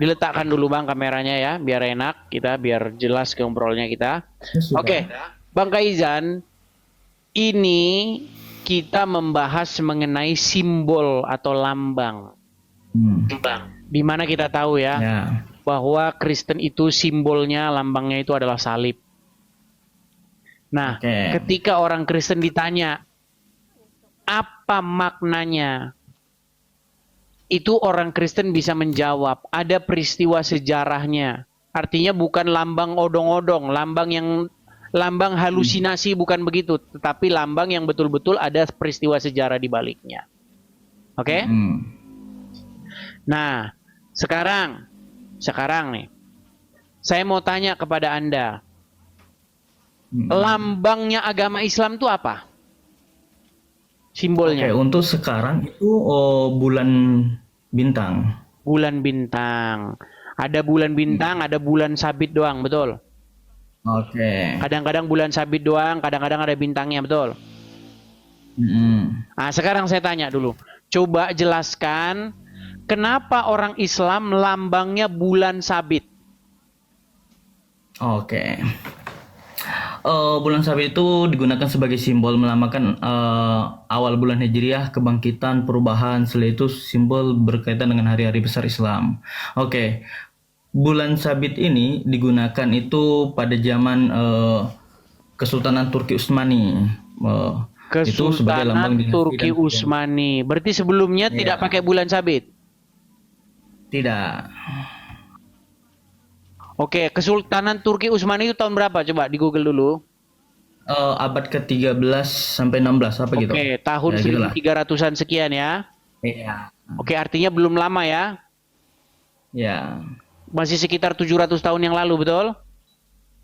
Diletakkan dulu Bang kameranya ya, biar enak kita, biar jelas ngobrolnya kita. Ya, sudah. Oke, Bang Kaizan, ini kita membahas mengenai simbol atau lambang. Di mana kita tahu ya, Ya. bahwa Kristen itu simbolnya, lambangnya itu adalah salib. Nah, Oke. ketika orang Kristen ditanya, apa maknanya? Itu orang Kristen bisa menjawab, ada peristiwa sejarahnya. Artinya bukan lambang odong-odong, lambang halusinasi, bukan begitu, tetapi lambang yang betul-betul ada peristiwa sejarah di baliknya. Oke? Nah, sekarang nih, saya mau tanya kepada Anda, lambangnya agama Islam itu apa? Simbolnya? Oke, untuk sekarang itu bulan bintang. Bulan bintang. Ada bulan bintang, ada bulan sabit doang, betul? Oke. Kadang-kadang bulan sabit doang, kadang-kadang ada bintangnya, betul? Nah, sekarang saya tanya dulu. Coba jelaskan, kenapa orang Islam lambangnya bulan sabit? Oke. Bulan sabit itu digunakan sebagai simbol melambangkan awal bulan Hijriah, kebangkitan, perubahan. Setelah itu simbol berkaitan dengan hari-hari besar Islam. Oke. Bulan sabit ini digunakan itu pada zaman Kesultanan Turki Utsmani. Itu sebagai lambang Kesultanan dinasti Turki dan Utsmani. Berarti sebelumnya tidak pakai bulan sabit? tidak. Oke, Kesultanan Turki Utsmani itu tahun berapa? Coba di Google dulu. Abad ke-13 sampai 16 apa gitu. Oke, tahun Ya, gitulah. 1300-an sekian ya. Iya. Oke, artinya belum lama ya. Ya. Masih sekitar 700 tahun yang lalu, betul?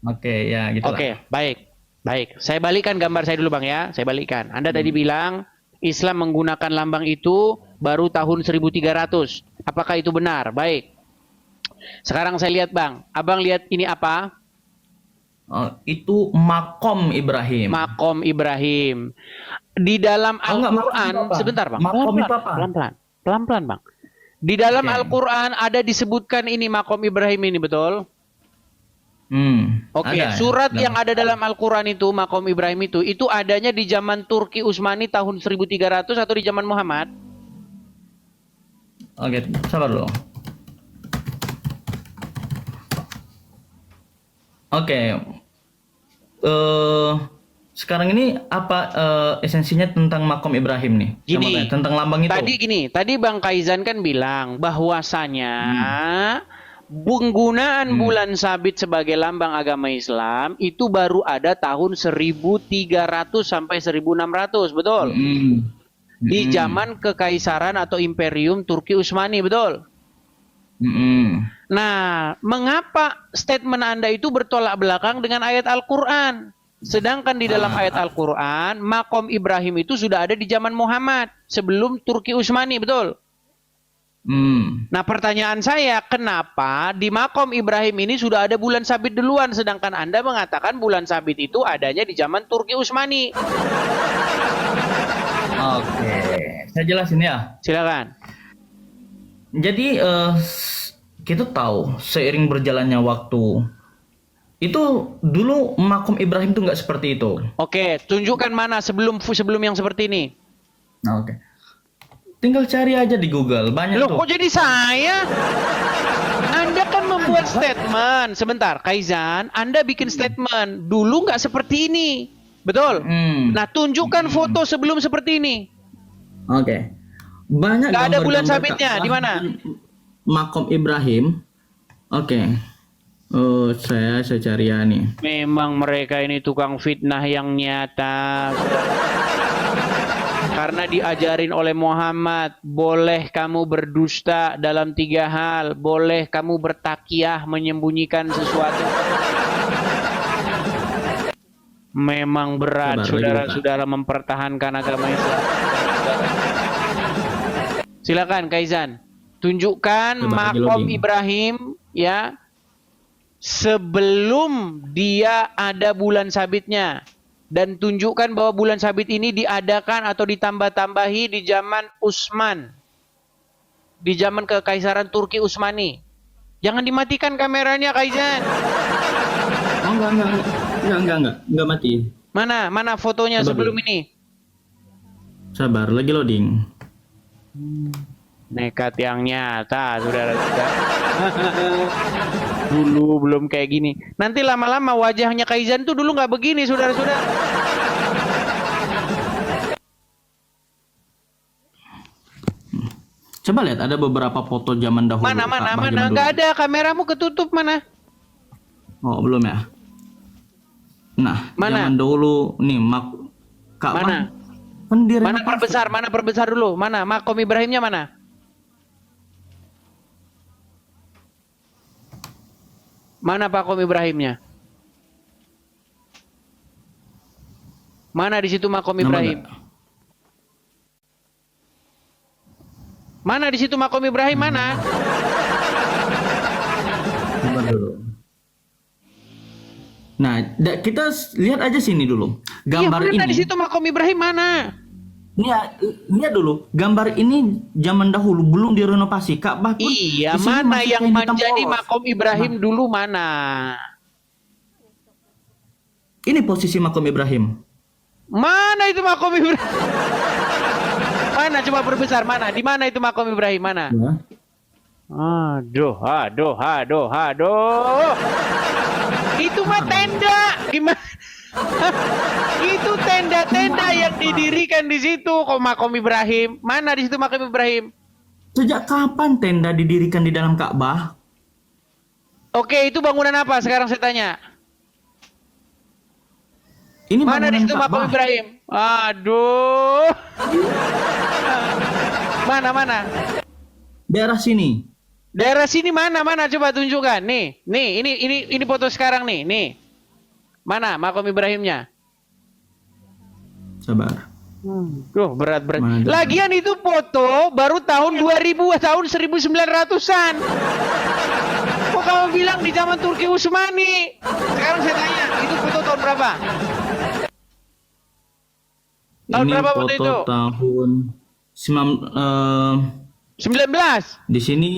Oke, ya gitulah. Oke, baik. Baik, saya balikkan gambar saya dulu Bang ya. Saya balikkan. Anda tadi bilang Islam menggunakan lambang itu baru tahun 1300. Apakah itu benar? Baik. Sekarang saya lihat Bang. Abang lihat ini apa? Itu makom Ibrahim. Makom Ibrahim. Di dalam Enggak, makom Al-Quran, itu apa? sebentar Bang. Makom itu apa? Pelan-pelan. Pelan-pelan Bang. Di dalam Oke. Al-Quran ada disebutkan ini makom Ibrahim ini, betul? Oke, Ada ya? surat yang ada dalam Al-Quran itu, makom Ibrahim itu adanya di zaman Turki Utsmani tahun 1300 atau di zaman Muhammad? Oke, sabar dulu. Oke. Sekarang ini apa esensinya tentang makom Ibrahim nih? Gini, Tentang lambang itu. tadi Bang Kaizan kan bilang bahwasanya penggunaan bulan sabit sebagai lambang agama Islam itu baru ada tahun 1300 sampai 1600, betul? Di zaman kekaisaran atau imperium Turki Utsmani, betul? Nah, mengapa statement Anda itu bertolak belakang dengan ayat Al-Quran? Sedangkan di dalam ayat Al-Quran, makom Ibrahim itu sudah ada di zaman Muhammad, sebelum Turki Utsmani, betul? Nah, pertanyaan saya, kenapa di makom Ibrahim ini sudah ada bulan sabit duluan, sedangkan Anda mengatakan bulan sabit itu adanya di zaman Turki Utsmani? Oke, saya jelasin ya. Silakan. Jadi kita tahu seiring berjalannya waktu itu dulu makom Ibrahim tuh nggak seperti itu. Oke, tunjukkan mana sebelum yang seperti ini. Nah, oke. Tinggal cari aja di Google, banyak Loh, tuh. kok jadi saya? Anda kan membuat statement. Sebentar, Kaizan, Anda bikin statement. Dulu nggak seperti ini. Betul? Nah, tunjukkan foto sebelum seperti ini. Oke. Banyak Nggak ada bulan gambar-gambar sabitnya. Di mana? makom Ibrahim. Oke. Saya cari ya nih. Memang mereka ini tukang fitnah yang nyata. Karena diajarin oleh Muhammad, boleh kamu berdusta dalam 3 hal. Boleh kamu bertakiah menyembunyikan sesuatu. Memang berat saudara-saudara mempertahankan agama Islam. Silakan Kaizan, tunjukkan makom Ibrahim ya sebelum dia ada bulan sabitnya, dan tunjukkan bahwa bulan sabit ini diadakan atau ditambah-tambahi di zaman Utsman, di zaman kekaisaran Turki Utsmani. Jangan dimatikan kameranya, Kaizan. Oh, enggak mati. Mana fotonya Sabar sebelum dulu. ini? Sabar, lagi loading. Nekat yang nyata, saudara-saudara. Dulu belum kayak gini. Nanti lama-lama wajahnya Kaizan tuh dulu nggak begini, saudara-saudara. Coba lihat, ada beberapa foto zaman dahulu. Mana, Ka'bah zaman dulu. nggak ada. Kameramu ketutup mana? Oh, belum ya. Nah, Mana? zaman dahulu nih Ka'bah. Mana? Kan Mana perbesar dulu? Mana? Makom Ibrahimnya mana? Mana Makom Ibrahimnya? Mana di situ Makom Ibrahim? Mana di situ Makom Ibrahim mana? Sabar dulu. Nah, kita lihat aja sini dulu. Gambar Iya, mana ini. di situ Makom Ibrahim mana? Lihat dulu. Gambar ini zaman dahulu belum direnovasi. Ka'bah pun Iya, di sini mana masih yang kayak hitam menjadi polos. Makom Ibrahim dulu mana? Ini posisi Makom Ibrahim. Mana itu Makom Ibrahim? Mana coba perbesar mana? Di mana itu Makom Ibrahim mana? Ya. Aduh. Itu mah tenda. Gimana? Itu tenda-tenda yang didirikan di situ kok Makom Ibrahim. Mana di situ Makom Ibrahim? Sejak kapan tenda didirikan di dalam Ka'bah? Oke, itu bangunan apa? Sekarang saya tanya. Ini Mana di bangunan situ Makom Ka'bah. Ibrahim? Aduh. Mana? Daerah sini. Daerah sini mana coba tunjukkan. Nih, ini foto sekarang nih. Mana Makom Ibrahimnya? Sabar. Duh, berat. Mana ada? Lagian itu foto baru tahun 2000, tahun 1900-an. Kok kamu bilang di zaman Turki Utsmani? Sekarang saya tanya, itu foto tahun berapa? Tahun Ini berapa foto foto itu? tahun 19. di sini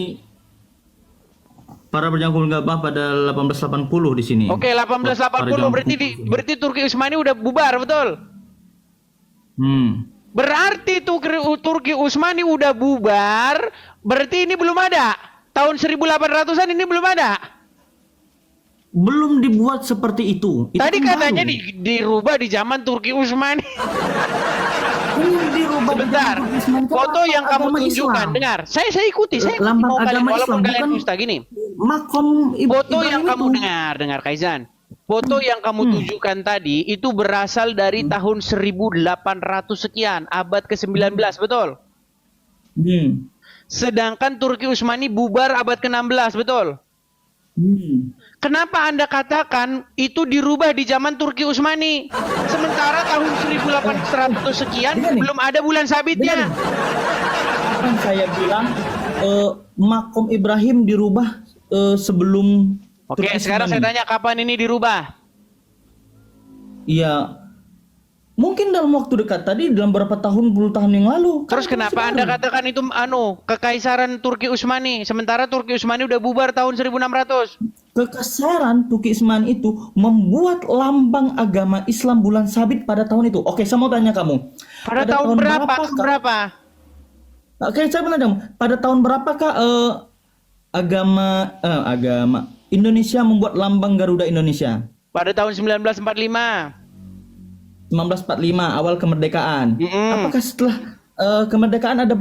para berjangkul Ka'bah pada 1880 di sini. Oke, 1880 berarti Turki Utsmani udah bubar, betul? Berarti Turki Utsmani udah bubar, berarti ini belum ada. Tahun 1800-an ini belum ada. Belum dibuat seperti itu. Itu Tadi kan katanya baru. dirubah di zaman Turki Utsmani. Belum dirubah di Sebentar, zaman Turki Utsmani. Kan foto yang kamu agama tunjukkan, Islam. dengar. Saya ikuti, saya Lambang mau kalian agama walaupun Islam, kalian bukan dusta gini. Makom Foto Ibrahim yang kamu itu. dengar Kaizan. Foto yang kamu tunjukkan tadi itu berasal dari tahun 1800 sekian, abad ke-19, betul? Sedangkan Turki Utsmani bubar abad ke-16, betul? Kenapa Anda katakan itu dirubah di zaman Turki Utsmani? Sementara tahun 1800 sekian Dengar nih. belum ada bulan sabitnya. Kapan saya bilang Makom Ibrahim dirubah sebelum Oke, Turki sekarang saya Utsmani? tanya kapan ini dirubah? Iya, mungkin dalam waktu dekat tadi, dalam berapa tahun, puluh tahun yang lalu. Terus Kan kenapa masih Anda baru. katakan itu kekaisaran Turki Utsmani? Sementara Turki Utsmani udah bubar tahun 1600. Kekaisaran Turki Utsmani itu membuat lambang agama Islam bulan sabit pada tahun itu. Oke, saya mau tanya kamu. Pada tahun berapa? Oke, saya mau tanya kamu. Pada tahun berapakah agama Indonesia membuat lambang Garuda Indonesia? Pada tahun 1945. 1945, awal kemerdekaan. Apakah setelah kemerdekaan ada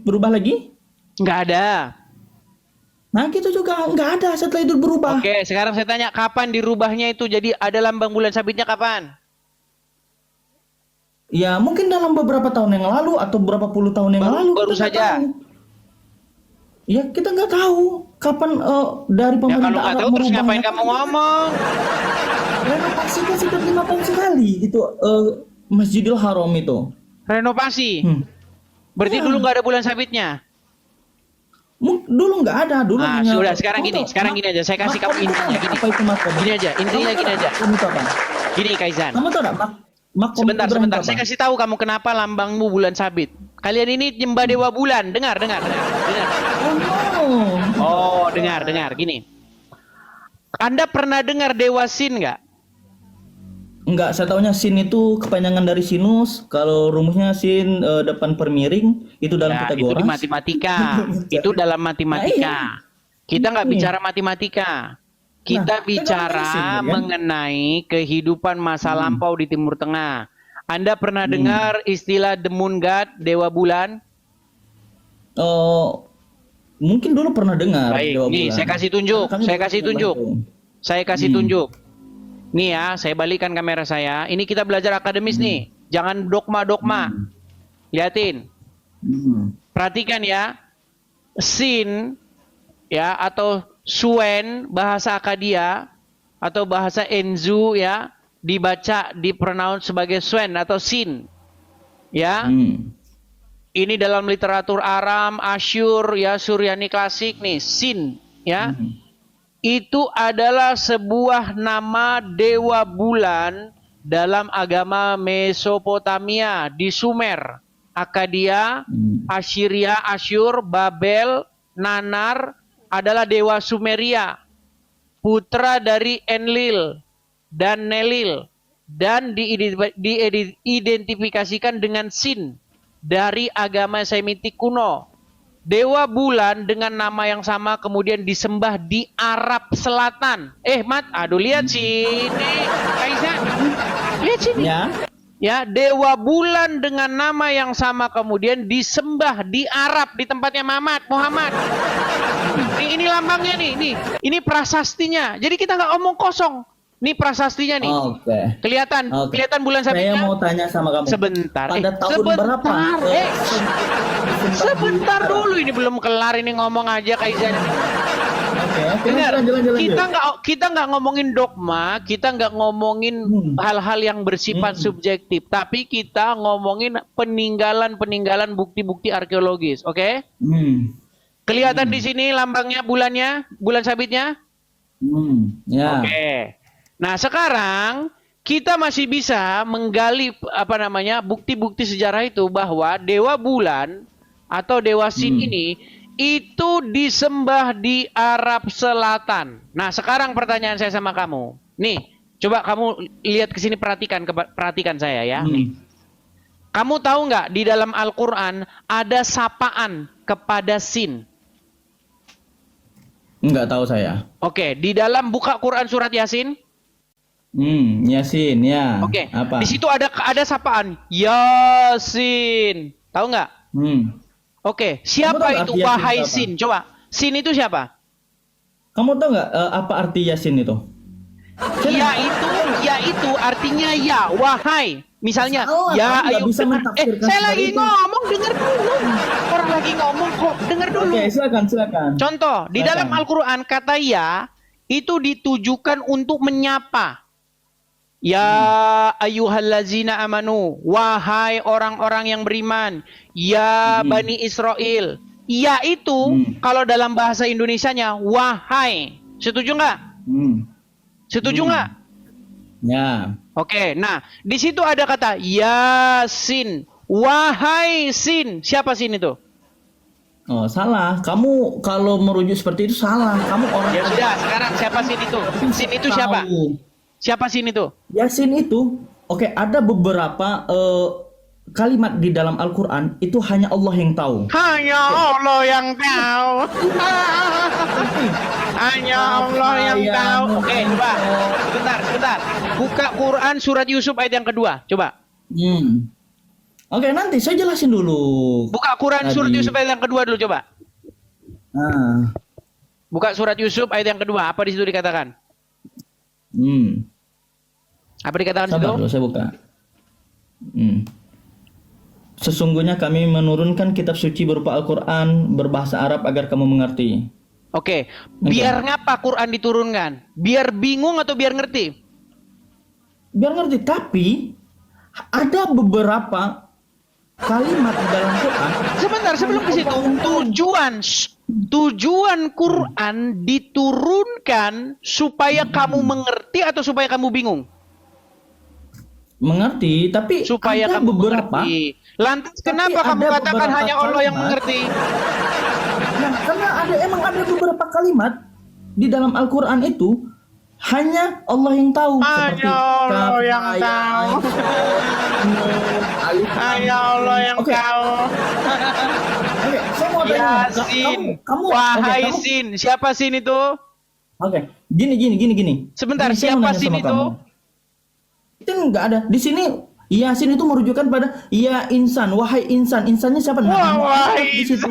berubah lagi? Nggak ada. Nah, gitu juga nggak ada setelah itu berubah. Oke, sekarang saya tanya kapan dirubahnya itu jadi ada lambang bulan sabitnya kapan? Ya, mungkin dalam beberapa tahun yang lalu atau beberapa puluh tahun yang lalu. Baru kita nggak saja. tahu. Ya, kita nggak tahu kapan dari Ya pemerintah kalau nggak Arab tahu terus ngapain merubahnya. kamu ngomong? Renovasi kan setiap 5 tahun sekali itu Masjidil Haram itu. Renovasi. Berarti Ya. dulu nggak ada bulan sabitnya. Dulu nggak ada, dulu Ah, hanya sudah sekarang foto. gini aja. Saya kasih kamu intinya gini. Apa itu makom? Gini aja, intinya gini aja. Kamu tahu apa? Gini Kaizan. Kamu tahu enggak makom Sebentar. Ibrahim itu Saya apa? kasih tahu kamu kenapa lambangmu bulan sabit. Kalian ini nyembah dewa bulan. Dengar. Oh no. Oh, dengar gini. Anda pernah dengar dewa Sin nggak? Enggak, saya taunya sin itu kepanjangan dari sinus. Kalau rumusnya sin depan per miring, itu dalam Ya, itu Pitagoras. di matematika. Itu dalam matematika. Kita nggak bicara matematika. Kita bicara mengenai kehidupan masa lampau di Timur Tengah. Anda pernah dengar istilah the moon god, dewa bulan? Mungkin dulu pernah dengar. Baik, Dewa nih Bulan. saya kasih tunjuk. Kami Saya belum kasih pernah tunjuk. itu. Saya kasih tunjuk. Nih ya, saya balikan kamera saya. Ini kita belajar akademis nih. Jangan dogma-dogma. Liatin. Perhatikan ya. Sin ya atau Suen bahasa Akadia atau bahasa Enzu ya dibaca dipronounce sebagai Suen atau Sin. Ya. Ini dalam literatur Aram, Asyur ya, Suryani klasik nih, Sin ya. Itu adalah sebuah nama dewa bulan dalam agama Mesopotamia di Sumer, Akadia, Assyria, Asyur, Babel, Nanar adalah dewa Sumeria, putra dari Enlil dan Nelil, dan diidentifikasikan dengan Sin dari agama Semitik kuno. Dewa bulan dengan nama yang sama kemudian disembah di Arab Selatan. Mat, aduh lihat sini, Kaisa, lihat sini. Ya, dewa bulan dengan nama yang sama kemudian disembah di Arab di tempatnya Muhammad. Ini lambangnya nih, ini prasastinya. Jadi kita nggak omong kosong. Ini prasastinya nih. Kelihatan bulan sabitnya. Saya mau tanya sama kamu. Sebentar. Pada tahun berapa? Sebentar dulu, ini belum kelar ini ngomong aja Kaizan. Dengar, kita nggak ngomongin dogma, kita nggak ngomongin hal-hal yang bersifat subjektif, tapi kita ngomongin peninggalan bukti-bukti arkeologis, oke? Kelihatan di sini lambangnya bulannya, bulan sabitnya? Oke. Nah, sekarang kita masih bisa menggali bukti-bukti sejarah itu bahwa dewa bulan atau dewa Sin ini itu disembah di Arab Selatan. Nah, sekarang pertanyaan saya sama kamu. Nih, coba kamu lihat ke sini, perhatikan saya ya. Nih. Kamu tahu nggak di dalam Al-Qur'an ada sapaan kepada Sin? Nggak tahu saya. Oke, di dalam buka Quran surat Yasin. Yasin, ya. Oke, apa? di situ ada sapaan Yasin. Tahu nggak? Oke, siapa itu wahai Sin? Coba, Sin itu siapa? Kamu tahu nggak apa arti Yasin itu? Ya itu artinya ya, wahai. Misalnya, ya ayo. Saya lagi ngomong, dengar dulu. Orang lagi ngomong kok, dengar dulu. Oke, silakan. Contoh, di dalam Al-Quran kata ya itu ditujukan untuk menyapa. Ya ayyuhallazina amanu, wahai orang-orang yang beriman. Ya Bani Israel. Ya itu kalau dalam bahasa Indonesianya wahai. Setuju nggak? Setuju nggak? Ya. Oke, nah di situ ada kata Yasin, wahai Sin. Siapa Sin itu? Oh, salah. Kamu kalau merujuk seperti itu salah. Kamu orang. Ya sudah, sekarang siapa Sin itu? Sin itu siapa? Siapa Sin itu? Yasin itu, oke, ada beberapa kalimat di dalam Al-Quran itu hanya Allah yang tahu. Hanya Allah yang tahu. Hanya Allah yang tahu. Oke, coba. Sebentar. Buka Quran surat Yusuf ayat yang kedua. Coba. Oke, nanti saya jelasin dulu. Buka Quran surat Yusuf ayat yang kedua dulu, coba. Buka surat Yusuf ayat yang kedua. Apa di situ dikatakan? Apa dikatakan di situ? Sabar, saya buka. Sesungguhnya kami menurunkan kitab suci berupa Al-Quran berbahasa Arab agar kamu mengerti. Oke, biar ngapa Quran diturunkan? Biar bingung atau biar ngerti? Biar ngerti, tapi ada beberapa kalimat di dalam Quran. Sebentar, sebelum ke situ, tujuan Quran diturunkan supaya kamu mengerti atau supaya kamu bingung? Mengerti, tapi supaya ada kamu beberapa. Mengerti. Lantas kenapa kamu katakan hanya Allah yang mengerti? Nah, karena emang ada beberapa kalimat di dalam Al-Quran itu hanya Allah yang tahu. Seperti Allah kaf, yang ya, tahu. ain, nun, alif, lam, Hanya Allah yang Oke. tahu. Oke, saya mau tanya. Yasin. Kamu, Wahai oke, kamu, Sin. Siapa Sin itu? oke, gini. Sebentar, Ini saya mau siapa nanya Sin sama itu? kamu. Itu nggak ada. Di sini Yasin itu merujukan pada ya insan, wahai insan. Insannya siapa? Nabi Wah, Muhammad wahai di situ.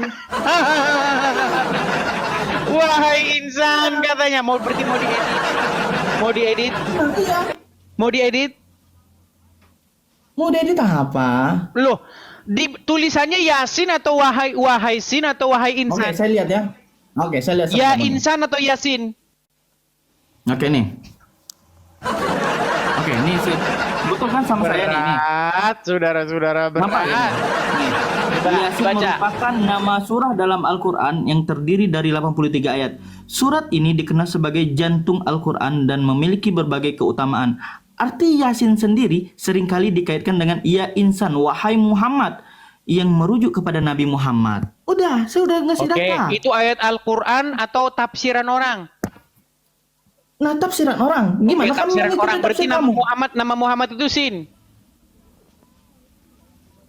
Wahai insan katanya mau diedit. Mau diedit? Nah, iya. Mau diedit? Mau diedit apa? Loh, di tulisannya Yasin atau wahai Sin atau wahai Oke, insan? saya lihat ya. Oke, saya lihat Ya sama-sama. insan atau Yasin? Oke nih. Oke, nih sih. Betul kan sama saya nih. Berat, saudara-saudara, Nampak ya? berat. Nih. Yasin Baca. merupakan nama surah dalam Al-Quran yang terdiri dari 83 ayat. Surat ini dikenal sebagai jantung Al-Quran dan memiliki berbagai keutamaan. Arti Yasin sendiri seringkali dikaitkan dengan ya insan, wahai Muhammad, yang merujuk kepada Nabi Muhammad. Udah, saya udah ngasih Oke, data. itu ayat Al-Quran atau tafsiran orang? Nah, tafsiran orang. Gimana Oke, kamu tafsiran mengikuti orang berarti tafsir nama kamu? nama Muhammad itu Sin.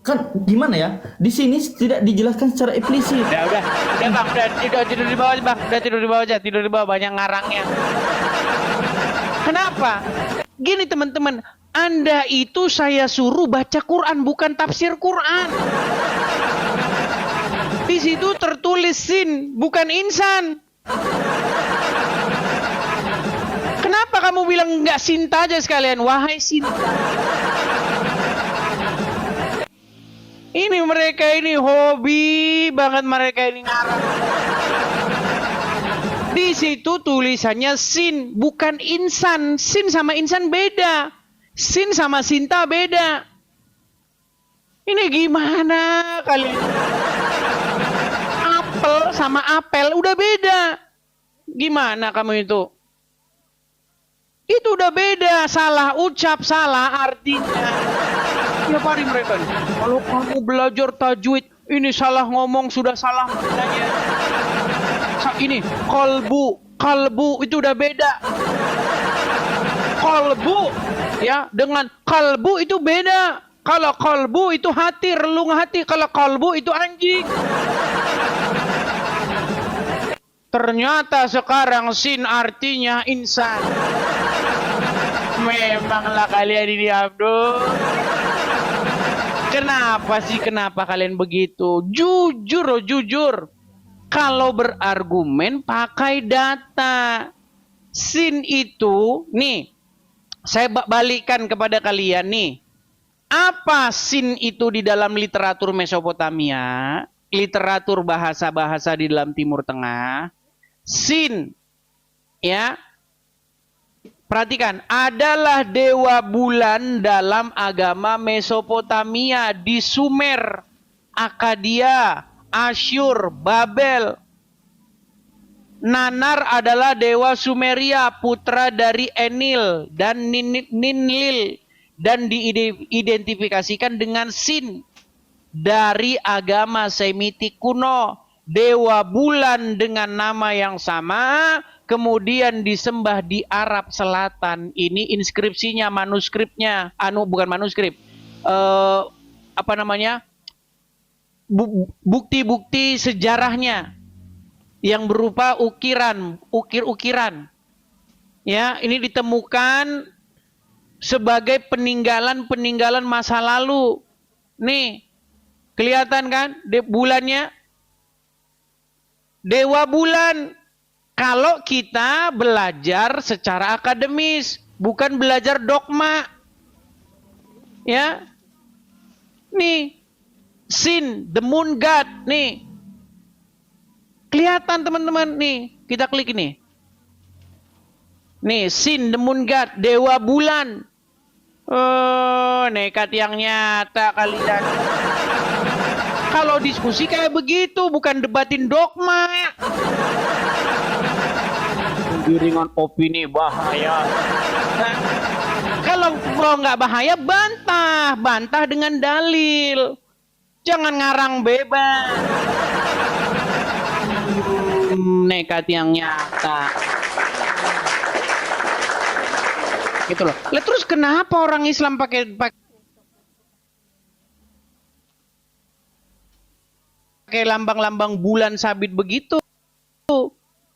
Kan gimana ya? Di sini tidak dijelaskan secara eksplisit. Udah bang, tidur di bawah aja bang, tidur di bawah banyak ngarangnya. Kenapa? Gini teman-teman, Anda itu saya suruh baca Quran bukan tafsir Quran. Di situ tertulis Sin, bukan insan. Kenapa kamu bilang nggak Sinta aja sekalian? Wahai Sinta. Ini mereka ini hobi banget mereka ini ngarang. Di situ tulisannya Sin, bukan insan. Sin sama insan beda. Sin sama Sinta beda. Ini gimana kalian? Apel sama apel udah beda. Gimana kamu itu? Itu udah beda, salah ucap, salah artinya. Tiap hari mereka nih, kalau kamu belajar tajwid, ini salah ngomong, sudah salah maknanya. Ini, kalbu itu udah beda. Kalbu, ya, dengan kalbu itu beda. Kalau kalbu itu hati, relung hati. Kalau kalbu itu anjing. Ternyata sekarang sin artinya insan. Memanglah kalian ini Abdul. Kenapa kalian begitu? Jujur. Kalau berargumen pakai data. Sin itu, nih, saya balikkan kepada kalian nih. Apa sin itu di dalam literatur Mesopotamia, literatur bahasa-bahasa di dalam Timur Tengah? Sin, ya, perhatikan, adalah dewa bulan dalam agama Mesopotamia di Sumer, Akadia, Asyur, Babel. Nanar adalah dewa Sumeria, putra dari Enil dan Ninlil, dan diidentifikasikan dengan Sin dari agama Semitik kuno. Dewa bulan dengan nama yang sama kemudian disembah di Arab Selatan. Ini inskripsinya, manuskripnya, bukan manuskrip, apa namanya, bukti-bukti sejarahnya yang berupa ukir-ukiran. Ya, ini ditemukan sebagai peninggalan masa lalu. Nih, kelihatan kan bulannya? Dewa bulan. Kalau kita belajar secara akademis, bukan belajar dogma. Ya. Nih, Sin, the moon god, nih. Kelihatan teman-teman, nih. Kita klik ini. Nih, Sin, the moon god, dewa bulan. Oh, nekat yang nyata kalian. Kalau diskusi kayak begitu, bukan debatin dogma. Giringan opini bahaya. Nah, kalau nggak bahaya, bantah dengan dalil. Jangan ngarang bebas. nekat yang nyata. Gitu loh. Lah terus kenapa orang Islam pakai lambang-lambang bulan sabit begitu?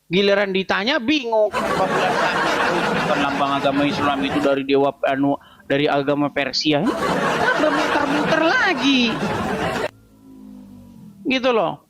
Giliran ditanya bingung kenapa bulan sabit itu bukan lambang agama Islam, itu dari dewa dari agama Persia. Kenapa muter-muter lagi? Gitu loh.